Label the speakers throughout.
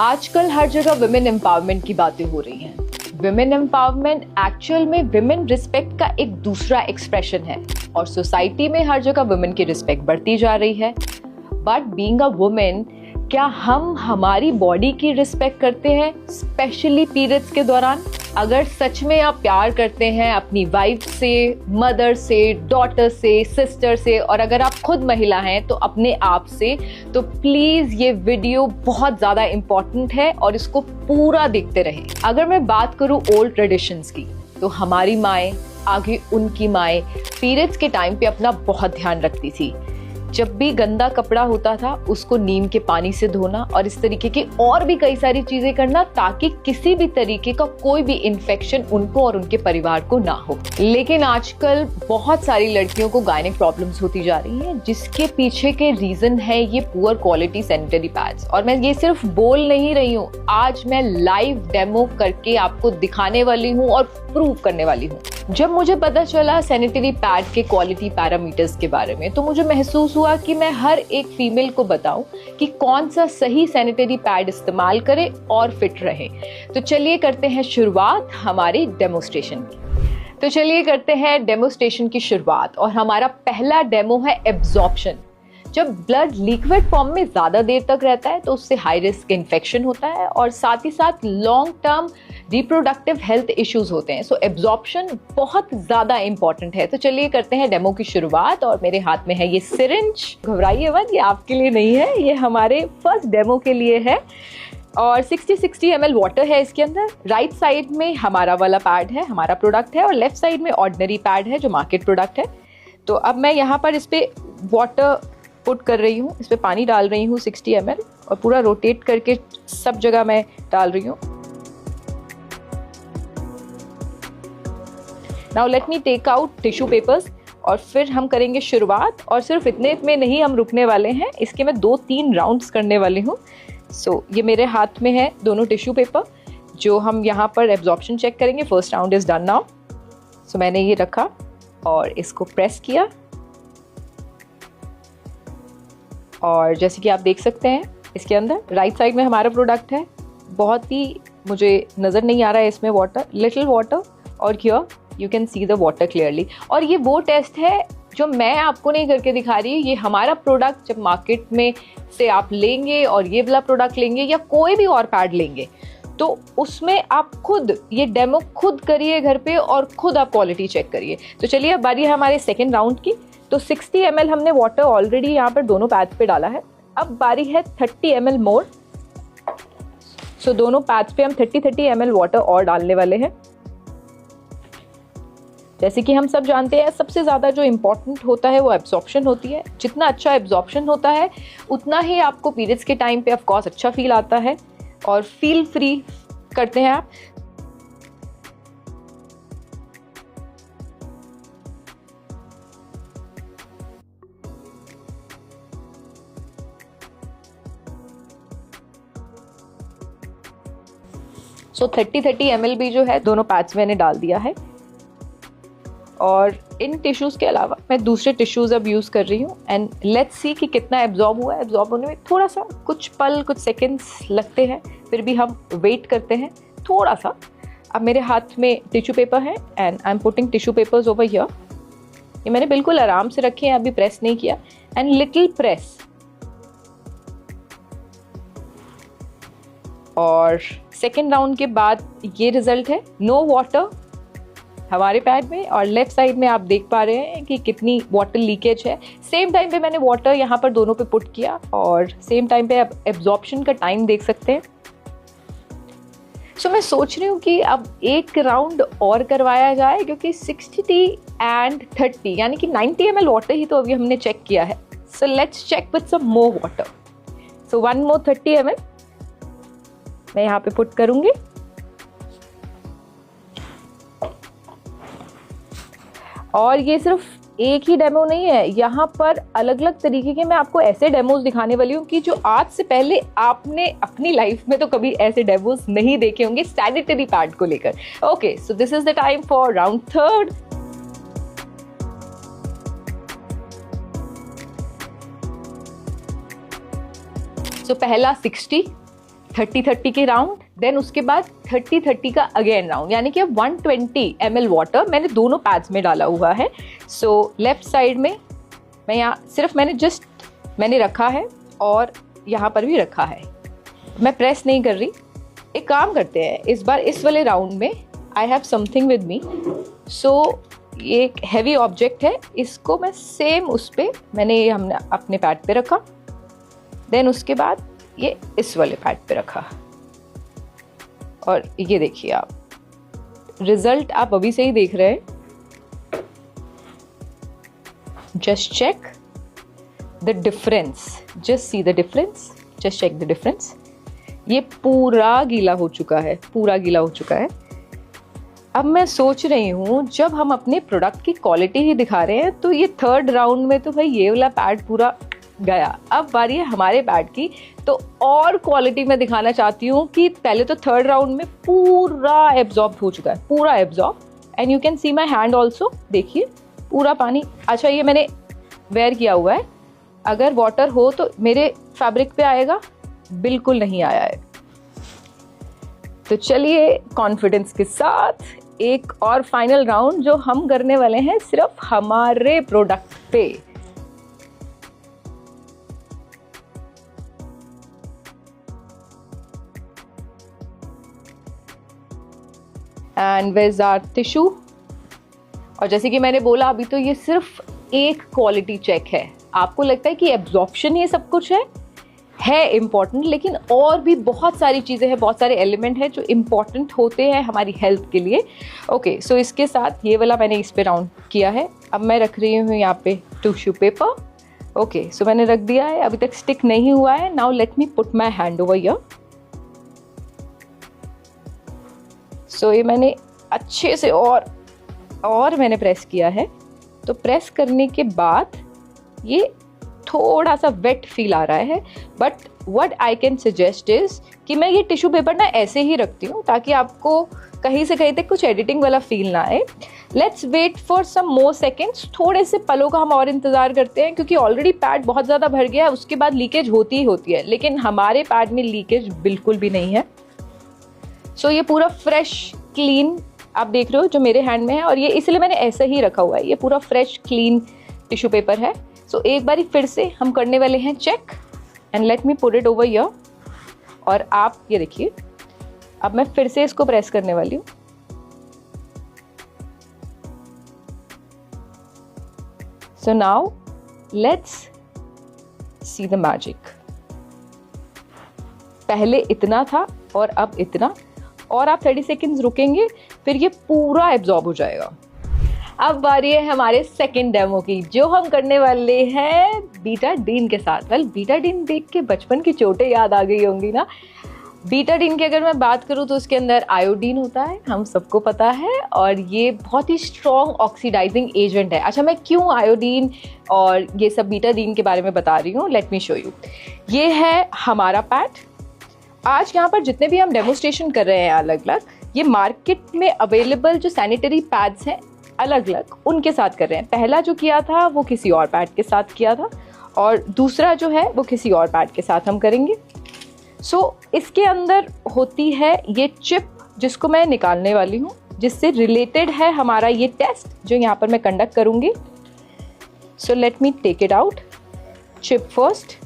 Speaker 1: आजकल हर जगह women empowerment की बातें हो रही हैं। विमेन एम्पावरमेंट एक्चुअल में विमेन रिस्पेक्ट का एक दूसरा एक्सप्रेशन है और सोसाइटी में हर जगह वुमेन की रिस्पेक्ट बढ़ती जा रही है। बट बीइंग अ वुमेन, क्या हम हमारी बॉडी की रिस्पेक्ट करते हैं, स्पेशली पीरियड्स के दौरान? अगर सच में आप प्यार करते हैं अपनी वाइफ से, मदर से, डॉटर से, सिस्टर से, और अगर आप खुद महिला हैं तो अपने आप से, तो प्लीज ये वीडियो बहुत ज्यादा इंपॉर्टेंट है और इसको पूरा देखते रहें। अगर मैं बात करूं ओल्ड ट्रेडिशंस की, तो हमारी माएं, आगे उनकी माएं पीरियड्स के टाइम पे अपना बहुत ध्यान रखती थी। जब भी गंदा कपड़ा होता था उसको नीम के पानी से धोना और इस तरीके की और भी कई सारी चीजें करना, ताकि किसी भी तरीके का कोई भी इन्फेक्शन उनको और उनके परिवार को ना हो। लेकिन आजकल बहुत सारी लड़कियों को गायनिक प्रॉब्लम्स होती जा रही हैं, जिसके पीछे के रीजन है ये पुअर क्वालिटी सैनिटरी पैड्स। और मैं ये सिर्फ बोल नहीं रही हूँ, आज मैं लाइव डेमो करके आपको दिखाने वाली हूँ और प्रूव करने वाली हूँ। जब मुझे पता चला सैनिटरी पैड के क्वालिटी पैरामीटर्स के बारे में, तो मुझे महसूस हुआ कि मैं हर एक फीमेल को बताऊं कि कौन सा सही सैनिटरी पैड इस्तेमाल करे और फिट रहे। तो चलिए करते हैं शुरुआत हमारी डेमोस्ट्रेशन की। और हमारा पहला डेमो है एब्जॉर्प्शन। जब ब्लड लिक्विड फॉर्म में ज्यादा देर तक रहता है तो उससे हाई रिस्क इन्फेक्शन होता है और साथ ही साथ long term reproductive health issues होते हैं। सो एब्जॉर्प्शन बहुत ज्यादा इंपॉर्टेंट है। तो चलिए करते हैं डेमो की शुरुआत। और मेरे हाथ में है ये सिरिंज। घबराइए मत, ये आपके लिए नहीं है, ये हमारे फर्स्ट डेमो के लिए है। और 60 ml वाटर है इसके अंदर। राइट साइड में हमारा वाला पैड है, हमारा प्रोडक्ट है, और लेफ्ट साइड में ऑर्डिनरी पैड है जो मार्केट प्रोडक्ट है। तो अब मैं यहाँ पर इस पे वाटर पुट कर रही हूँ, इस पे पानी डाल रही हूँ 60 ml, और पूरा रोटेट करके सब जगह मैं डाल रही हूँ। Now let me take out tissue papers और फिर हम करेंगे शुरुआत। और सिर्फ इतने में नहीं हम रुकने वाले हैं, इसके मैं 2-3 राउंड्स करने वाली हूँ। सो ये मेरे हाथ में है दोनों टिश्यू पेपर, जो हम यहाँ पर एब्जॉर्प्शन चेक करेंगे। First round is done now. So मैंने ये रखा और इसको प्रेस किया, और जैसे कि आप देख सकते हैं इसके अंदर राइट साइड में हमारा प्रोडक्ट है। बहुत ही मुझे नज़र नहीं आ रहा है इसमें वाटर, लिटिल वाटर, और here you can see the water clearly. और ये वो टेस्ट है जो मैं आपको नहीं करके दिखा रही, ये हमारा प्रोडक्ट जब मार्केट में से आप लेंगे और ये वाला प्रोडक्ट लेंगे या कोई भी और पैड लेंगे, तो उसमें आप खुद ये डेमो खुद करिए घर पे और खुद आप क्वालिटी चेक करिए। तो चलिए अब बारी है हमारे सेकेंड राउंड की। तो 60 ml हमने वाटर ऑलरेडी यहाँ पर दोनों पैड्स पे डाला है। अब बारी है 30 ml मोर। सो दोनों पैड्स पे हम 30 ml वाटर और डालने वाले हैं। जैसे कि हम सब जानते हैं, सबसे ज़्यादा जो इम्पोर्टेंट होता है वो एब्जॉर्प्शन होती है। जितना अच्छा एब्जॉर्प्शन होता है उतना ही आपको पीरियड्स के टाइम पे ऑफ कोर्स अच्छा फील आता है और फील फ्री करते हैं आप। सो 30 ml भी जो है दोनों पैड्स मैंने डाल दिया है। और इन टिश्यूज़ के अलावा मैं दूसरे टिश्यूज़ अब यूज़ कर रही हूँ। एंड लेट्स सी कि कितना एब्जॉर्ब हुआ है। एब्जॉर्ब होने में थोड़ा सा कुछ पल, कुछ सेकेंड्स लगते हैं, फिर भी हम वेट करते हैं थोड़ा सा। अब मेरे हाथ में टिश्यू पेपर है and I am putting tissue papers over here. ये मैंने बिल्कुल आराम से रखे हैं, अभी प्रेस नहीं किया। And little press. और सेकेंड राउंड के बाद ये रिजल्ट है, नो वाटर हमारे पैड में, और लेफ्ट साइड में आप देख पा रहे हैं कि कितनी वाटर लीकेज है। सेम टाइम पे मैंने वाटर यहाँ पर दोनों पे पुट किया, और सेम टाइम पे आप एब्जॉर्प्शन का टाइम देख सकते हैं। सो मैं सोच रही हूँ कि अब एक राउंड और करवाया जाए, क्योंकि 60 and 30 यानी कि 90 ml वाटर ही तो अभी हमने चेक किया है। So let's check with some more water. So 1 more 30 ml मैं यहाँ पे पुट करूंगी। और ये सिर्फ एक ही डेमो नहीं है, यहाँ पर अलग अलग तरीके के मैं आपको ऐसे डेमोज दिखाने वाली हूँ कि जो आज से पहले आपने अपनी लाइफ में तो कभी ऐसे डेमोज नहीं देखे होंगे सैनिटरी पैड को लेकर। Okay, so this is the time for round third. So पहला 60, 30-30 के राउंड, देन उसके बाद 30-30 का अगेन राउंड, यानी कि 120 ml वाटर मैंने दोनों पैड्स में डाला हुआ है। सो लेफ्ट साइड में मैं यहाँ सिर्फ मैंने रखा है और यहाँ पर भी रखा है, मैं प्रेस नहीं कर रही। एक काम करते हैं, इस बार इस वाले राउंड में I have something with me. So ये एक हैवी ऑब्जेक्ट है, इसको मैं सेम उस पे हमने अपने पैड पे रखा, देन उसके बाद ये इस वाले पैड पे रखा, और ये देखिए आप रिजल्ट आप अभी से ही देख रहे हैं। Just check the difference, just see the difference, just check the difference. ये पूरा गीला हो चुका है, पूरा गीला हो चुका है। अब मैं सोच रही हूँ जब हम अपने प्रोडक्ट की क्वालिटी ही दिखा रहे हैं तो ये थर्ड राउंड में तो भाई ये वाला पैड पूरा गया। अब बारी है हमारे पैड की, तो और क्वालिटी में दिखाना चाहती हूँ कि पहले तो थर्ड राउंड में पूरा एब्जॉर्ब हो चुका है, पूरा absorb, and you can see my hand also, देखिए पूरा पानी। अच्छा, ये मैंने वेयर किया हुआ है, अगर वाटर हो तो मेरे फैब्रिक पे आएगा, बिल्कुल नहीं आया है। तो चलिए कॉन्फिडेंस के साथ एक और फाइनल राउंड जो हम करने वाले हैं सिर्फ हमारे प्रोडक्ट पे। And where is our tissue. और जैसे कि मैंने बोला अभी तो ये सिर्फ एक क्वालिटी चेक है। आपको लगता है कि एब्जॉर्प्शन ये सब कुछ है इम्पॉर्टेंट, लेकिन और भी बहुत सारी चीज़ें हैं, बहुत सारे एलिमेंट हैं जो इम्पॉर्टेंट होते हैं हमारी हेल्थ के लिए। ओके, सो इसके साथ ये वाला मैंने इस पे राउंड किया है। अब मैं रख रही हूँ यहाँ पे टिश्यू पेपर। ओके, सो मैंने रख दिया है, अभी तक स्टिक नहीं हुआ है। Now let me put my hand over here. So ये मैंने अच्छे से और मैंने प्रेस किया है। तो प्रेस करने के बाद ये थोड़ा सा वेट फील आ रहा है, but what I can suggest is कि मैं ये टिश्यू पेपर ना ऐसे ही रखती हूँ ताकि आपको कहीं से कहीं तक कुछ एडिटिंग वाला फील ना आए। Let's wait for some more seconds, थोड़े से पलों का हम और इंतज़ार करते हैं, क्योंकि ऑलरेडी पैड बहुत ज़्यादा भर गया है, उसके बाद लीकेज होती ही होती है, लेकिन हमारे पैड में लीकेज बिल्कुल भी नहीं है। सो ये पूरा फ्रेश क्लीन आप देख रहे हो जो मेरे हैंड में है, और ये इसलिए मैंने ऐसे ही रखा हुआ है, ये पूरा फ्रेश क्लीन टिश्यू पेपर है। सो एक बारी फिर से हम करने वाले हैं check, and let me put it over here. और आप ये देखिए, अब मैं फिर से इसको प्रेस करने वाली हूँ। So now let's see the magic. पहले इतना था और अब इतना, और आप 30 सेकेंड्स रुकेंगे, फिर ये पूरा एब्जॉर्ब हो जाएगा। अब बारी है हमारे सेकंड डेमो की, जो हम करने वाले हैं बीटाडीन के साथ। वेल, बीटाडीन देख के बचपन की चोटें याद आ गई होंगी ना। बीटाडीन की अगर मैं बात करूँ तो उसके अंदर आयोडीन होता है, हम सबको पता है, और ये बहुत ही स्ट्रॉन्ग ऑक्सीडाइजिंग एजेंट है। अच्छा, मैं क्यों आयोडीन और ये सब बीटाडीन के बारे में बता रही हूँ, लेट मी शो यू। ये है हमारा पैड। आज यहाँ पर जितने भी हम डेमोस्ट्रेशन कर रहे हैं अलग अलग, ये मार्केट में अवेलेबल जो सैनिटरी पैड्स हैं अलग अलग, उनके साथ कर रहे हैं। पहला जो किया था वो किसी और पैड के साथ किया था, और दूसरा जो है वो किसी और पैड के साथ हम करेंगे। सो इसके अंदर होती है ये चिप, जिसको मैं निकालने वाली हूँ, जिससे रिलेटेड है हमारा ये टेस्ट जो यहाँ पर मैं कंडक्ट करूँगी। So let me take it out. Chip first.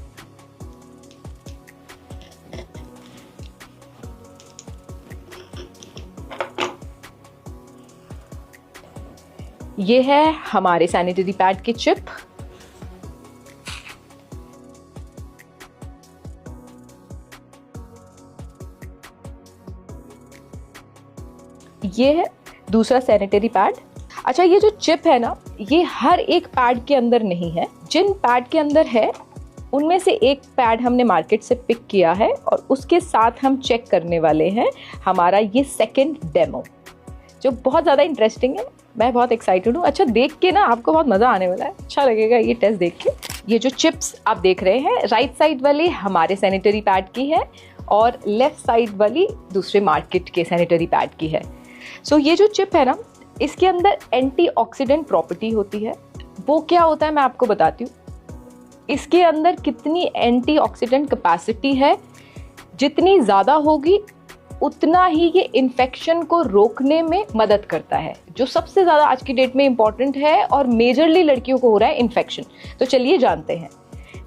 Speaker 1: ये है हमारे सैनिटरी पैड की चिप। ये है दूसरा सैनिटरी पैड। अच्छा, ये जो चिप है ना, ये हर एक पैड के अंदर नहीं है। जिन पैड के अंदर है उनमें से एक पैड हमने मार्केट से पिक किया है, और उसके साथ हम चेक करने वाले हैं हमारा ये सेकंड डेमो, जो बहुत ज़्यादा इंटरेस्टिंग है। मैं बहुत एक्साइटेड हूँ। अच्छा, देख के ना आपको बहुत मज़ा आने वाला है, अच्छा लगेगा ये टेस्ट देख के। ये जो चिप्स आप देख रहे हैं, राइट साइड वाली हमारे सैनिटरी पैड की है, और लेफ्ट साइड वाली दूसरे मार्केट के सैनिटरी पैड की है। सो ये जो चिप है ना, इसके अंदर एंटीऑक्सीडेंट प्रॉपर्टी होती है। वो क्या होता है मैं आपको बताती हूँ। इसके अंदर कितनी एंटीऑक्सीडेंट कैपेसिटी है जितनी ज़्यादा होगी उतना ही ये इन्फेक्शन को रोकने में मदद करता है, जो सबसे ज़्यादा आज की डेट में इम्पॉर्टेंट है और मेजरली लड़कियों को हो रहा है इन्फेक्शन। तो चलिए जानते हैं।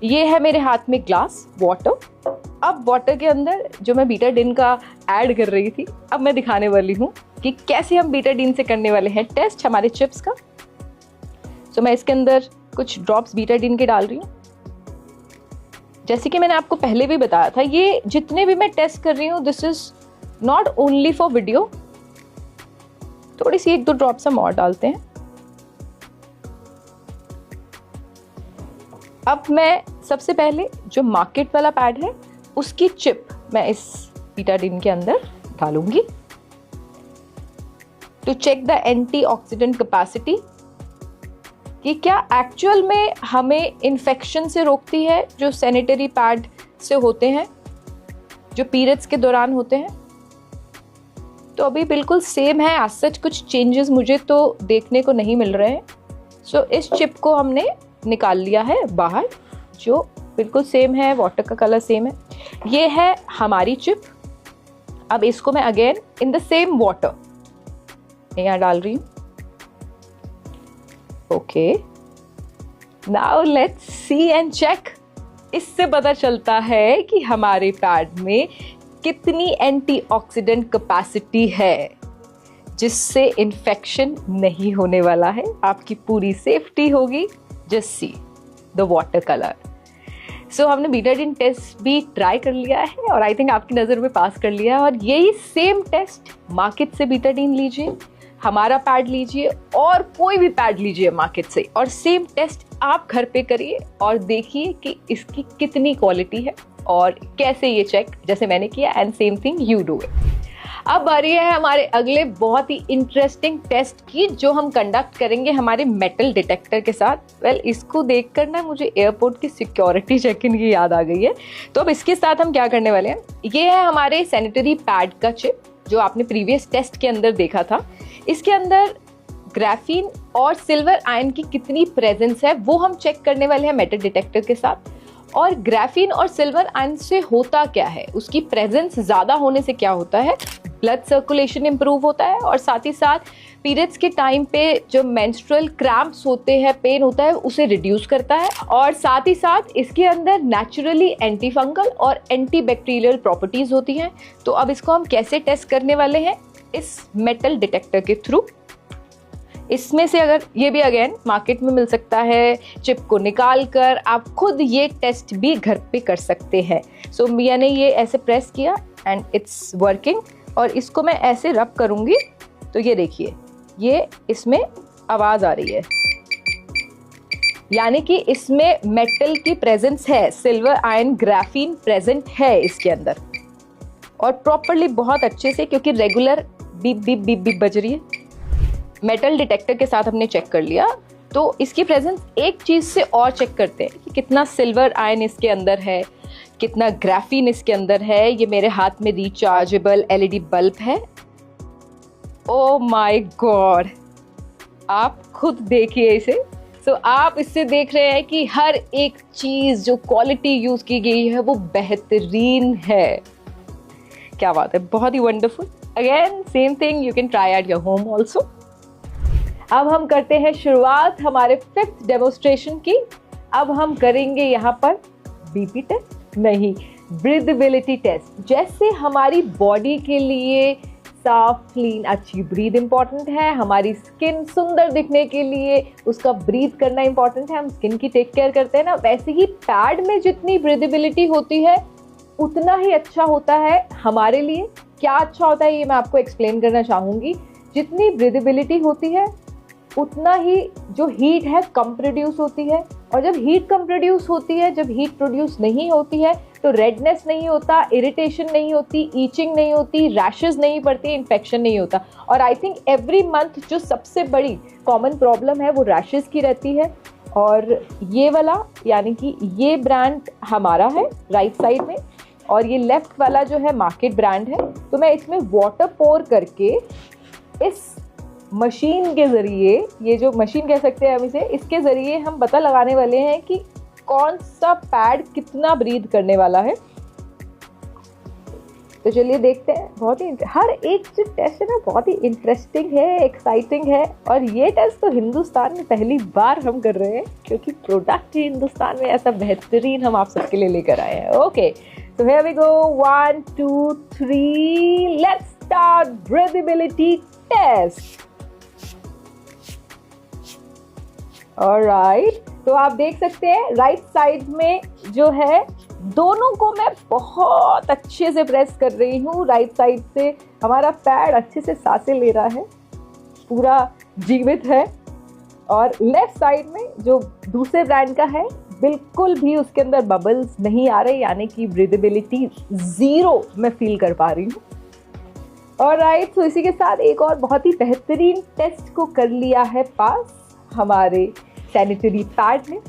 Speaker 1: ये है मेरे हाथ में ग्लास वाटर। अब वाटर के अंदर जो मैं बीटाडीन का ऐड कर रही थी, अब मैं दिखाने वाली हूँ कि कैसे हम बीटाडीन से करने वाले हैं टेस्ट हमारे चिप्स का। तो मैं इसके अंदर कुछ ड्रॉप्स बीटाडीन के डाल रही हूँ। जैसे कि मैंने आपको पहले भी बताया था, ये जितने भी मैं टेस्ट कर रही हूँ this is not only for video. थोड़ी सी 1-2 ड्रॉप्स हम और डालते हैं। अब मैं सबसे पहले जो मार्केट वाला पैड है उसकी चिप मैं इस बीटाडीन के अंदर डालूंगी to check the antioxidant capacity, कि क्या एक्चुअल में हमें इन्फेक्शन से रोकती है जो सैनिटरी पैड से होते हैं, जो पीरियड्स के दौरान होते हैं। तो अभी बिल्कुल सेम है, आज सच कुछ चेंजेस मुझे तो देखने को नहीं मिल रहे हैं। सो इस चिप को हमने निकाल लिया है बाहर, जो बिल्कुल सेम है, वाटर का कलर सेम है। ये है हमारी चिप। अब इसको मैं again in the same water यहाँ डाल रही हूँ। Okay, now let's see and check. इससे पता चलता है कि हमारे पैड में कितनी एंटीऑक्सीडेंट कैपेसिटी है, जिससे इन्फेक्शन नहीं होने वाला है, आपकी पूरी सेफ्टी होगी। Just see the water colour. So हमने बीटाडीन टेस्ट भी ट्राई कर लिया है और आई थिंक आपकी नज़र में पास कर लिया है। और यही सेम टेस्ट मार्केट से बीटाडीन लीजिए, हमारा पैड लीजिए और कोई भी पैड लीजिए मार्केट से, और सेम टेस्ट आप घर पे करिए और देखिए कि इसकी कितनी क्वालिटी है और कैसे ये चेक जैसे मैंने किया, and same thing you do it. अब बारी है हमारे अगले बहुत ही इंटरेस्टिंग टेस्ट की, जो हम कंडक्ट करेंगे हमारे मेटल डिटेक्टर के साथ। वेल, इसको देखकर ना मुझे एयरपोर्ट की सिक्योरिटी चेक इन की याद आ गई है। तो अब इसके साथ हम क्या करने वाले हैं, ये है हमारे सैनिटरी पैड का चिप जो आपने प्रीवियस टेस्ट के अंदर देखा था। इसके अंदर ग्राफीन और सिल्वर आयन की कितनी प्रेजेंस है वो हम चेक करने वाले हैं मेटल डिटेक्टर के साथ। और ग्राफीन और सिल्वर आयन से होता क्या है, उसकी प्रेजेंस ज़्यादा होने से क्या होता है, ब्लड सर्कुलेशन इंप्रूव होता है, और साथ ही साथ पीरियड्स के टाइम पे जो मेंस्ट्रुअल क्रैम्प्स होते हैं, पेन होता है, उसे रिड्यूस करता है। और साथ ही साथ इसके अंदर नेचुरली एंटी फंगल और एंटी बैक्टीरियल प्रॉपर्टीज होती हैं। तो अब इसको हम कैसे टेस्ट करने वाले हैं, इस मेटल डिटेक्टर के थ्रू। इसमें से अगर ये भी अगेन मार्केट में मिल सकता है, चिप को निकाल कर आप खुद ये टेस्ट भी घर पे कर सकते हैं। सो मैंने ये ऐसे प्रेस किया एंड इट्स वर्किंग, और इसको मैं ऐसे रब करूँगी तो ये देखिए, ये इसमें आवाज़ आ रही है, यानी कि इसमें मेटल की प्रेजेंस है, सिल्वर आयन ग्राफीन प्रेजेंट है इसके अंदर, और प्रॉपरली बहुत अच्छे से, क्योंकि regular beep beep beep beep बज रही है। मेटल डिटेक्टर के साथ हमने चेक कर लिया, तो इसकी प्रेजेंस एक चीज़ से और चेक करते हैं कि कितना सिल्वर आयन इसके अंदर है, कितना ग्राफीन इसके अंदर है। ये मेरे हाथ में रिचार्जेबल एलईडी बल्ब है। ओ माय गॉड, आप खुद देखिए इसे। सो आप इससे देख रहे हैं कि हर एक चीज़ जो क्वालिटी यूज़ की गई है वो बेहतरीन है। क्या बात है, बहुत ही wonderful. Again same thing you can try at your home also. अब हम करते हैं शुरुआत हमारे 5th डेमोस्ट्रेशन की। अब हम करेंगे यहाँ पर बीपी टेस्ट नहीं, ब्रीदेबिलिटी टेस्ट। जैसे हमारी बॉडी के लिए साफ, क्लीन, अच्छी ब्रीद इंपॉर्टेंट है, हमारी स्किन सुंदर दिखने के लिए उसका ब्रीद करना इंपॉर्टेंट है, हम स्किन की टेक केयर करते हैं ना, वैसे ही पैड में जितनी ब्रीदेबिलिटी होती है उतना ही अच्छा होता है हमारे लिए। क्या अच्छा होता है ये मैं आपको एक्सप्लेन करना चाहूँगी। जितनी ब्रीदेबिलिटी होती है उतना ही जो हीट है कम प्रोड्यूस होती है, और जब हीट कम प्रोड्यूस होती है, जब हीट प्रोड्यूस नहीं होती है तो रेडनेस नहीं होता, इरिटेशन नहीं होती, ईचिंग नहीं होती, रैशेस नहीं पड़ती, इन्फेक्शन नहीं होता। और आई थिंक एवरी मंथ जो सबसे बड़ी कॉमन प्रॉब्लम है वो रैशेस की रहती है। और ये वाला यानी कि ये ब्रांड हमारा है राइट साइड में, और ये लेफ्ट वाला जो है मार्केट ब्रांड है। तो मैं इसमें वाटर पोर करके इस मशीन के ज़रिए, ये जो मशीन कह सकते हैं हम इसे, इसके ज़रिए हम पता लगाने वाले हैं कि कौन सा पैड कितना ब्रीद करने वाला है। तो चलिए देखते हैं। बहुत ही हर एक जो टेस्ट है ना बहुत ही इंटरेस्टिंग है, एक्साइटिंग है, और ये टेस्ट तो हिंदुस्तान में पहली बार हम कर रहे हैं क्योंकि प्रोडक्ट ही हिंदुस्तान में ऐसा बेहतरीन हम आप सबके लिए लेकर आए हैं। Okay, so here we go, 1 2 3, let's start breathability test. Alright, तो आप देख सकते हैं राइट साइड में जो है दोनों को मैं बहुत अच्छे से प्रेस कर रही हूँ। राइट साइड से हमारा पैड अच्छे से सांसें ले रहा है, पूरा जीवित है, और लेफ्ट साइड में जो दूसरे ब्रांड का है बिल्कुल भी उसके अंदर बबल्स नहीं आ रहे, यानी कि ब्रीदेबिलिटी 0 मैं फील कर पा रही हूँ। ऑलराइट, तो इसी के साथ एक और बहुत ही बेहतरीन टेस्ट को कर लिया है पास हमारे सैनिटरी पैड ने।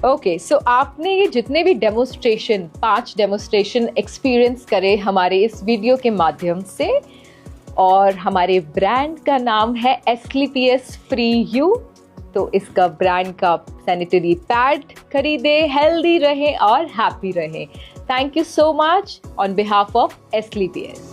Speaker 1: ओके, सो आपने ये जितने भी 5 डेमोस्ट्रेशन एक्सपीरियंस करे हमारे इस वीडियो के माध्यम से, और हमारे ब्रांड का नाम है एस्क्लेपियस फ्री यू, तो इसका ब्रांड का सैनिटरी पैड खरीदे, हेल्दी रहें और हैप्पी रहें। Thank you so much on behalf of Asclepius.